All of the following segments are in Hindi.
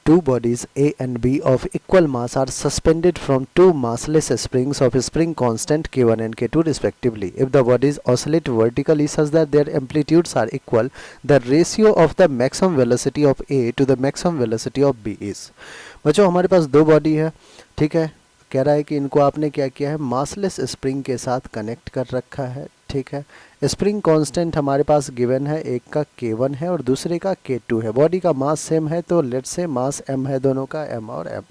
two bodies A and B of equal mass are suspended from two massless springs of spring constant K1 and K2 respectively. If the bodies oscillate vertically such that their amplitudes are equal, the ratio of the maximum velocity of A to the maximum velocity of B is। बच्चों हमारे पास दो बॉडी है, ठीक है, कह रहा है कि इनको आपने क्या किया है, मासलेस स्प्रिंग के साथ कनेक्ट कर रखा है, ठीक है। स्प्रिंग कांस्टेंट हमारे पास गिवन है, एक का K1 है और दूसरे का K2 है। बॉडी का मास सेम है तो लेट्स से मास m है, दोनों का m और m।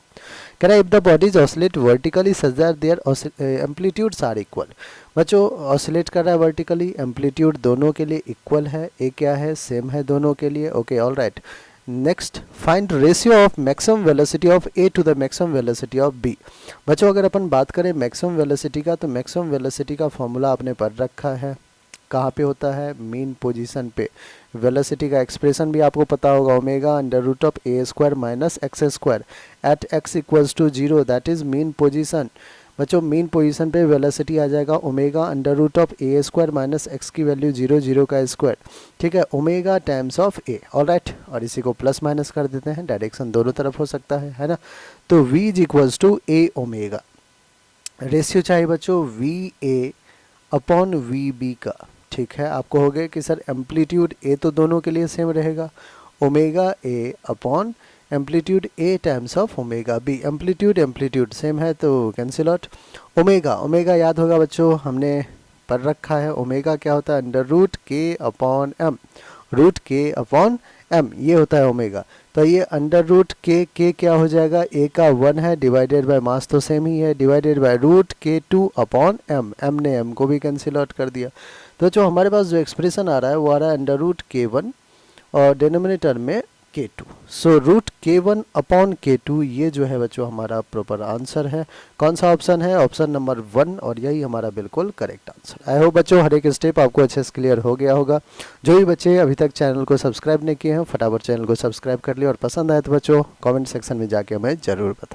कह रहा है if the bodies oscillate vertically such that their amplitudes are equal. बच्चों ऑसिलेट कर रहा है वर्टिकली, एम्पलीट्यूड दोनों के लिए इक्वल है, ए क्या है, सेम है दोनों के लिए, okay all right. Next find ratio of maximum velocity of A to the maximum velocity of B. बच्चों अगर अपन बात करें मैक्सिमम वेलोसिटी का, तो मैक्सिमम वेलोसिटी का फॉर्मूला आपने पढ़ रखा है, कहाँ पे होता है, मीन पोजीशन पे। वेलोसिटी का एक्सप्रेशन भी आपको पता होगा, omega under root of a square minus x square at x equals to 0, that is mean position. बच्चों मीन पोजीशन पे वेलोसिटी आ जाएगा omega under root of a square minus x की वैल्यू 0 0 का स्क्वायर, ठीक है, omega times of a, alright. और इसी को प्लस माइनस कर देते हैं, डायरेक्शन दोनों तरफ हो सकता है ना। तो v is equals to a omega. Ratio चाहिए बच्चों v a upon v b का, ठीक है। आपको हो गया कि सर एम्पलीट्यूड ए तो दोनों के लिए सेम रहेगा, omega a upon amplitude a times of omega b. Amplitude same है तो कैंसिल आउट। ओमेगा याद होगा बच्चों, हमने पढ़ रखा है, ओमेगा क्या होता है, अंडर रूट के अपॉन एम, रूट के अपॉन एम, ये होता है ओमेगा। तो ये अंडर रूट के क्या हो जाएगा, ए का 1 है डिवाइडेड बाय मास तो सेम ही है, डिवाइडेड बाय रूट के 2 अपॉन एम, एम ने एम को भी कैंसिल आउट कर दिया। तो जो हमारे पास जो एक्सप्रेशन आ रहा है वो आ रहा है अंडर रूट K1 और डिनोमिनेटर में K2। So root K1 upon K2, ये जो है बच्चों हमारा प्रॉपर आंसर है। कौन सा ऑप्शन है, ऑप्शन नंबर 1, और यही हमारा बिल्कुल करेक्ट आंसर। आई होप बच्चों हर एक स्टेप आपको अच्छे से क्लियर हो गया होगा। जो भी बच्चे अभी तक चैनल को सब्सक्राइब नहीं किए हैं, फटाफट चैनल को सब्सक्राइब कर लिया, और पसंद आए तो बच्चों कमेंट सेक्शन में जाके हमें ज़रूर बताएं।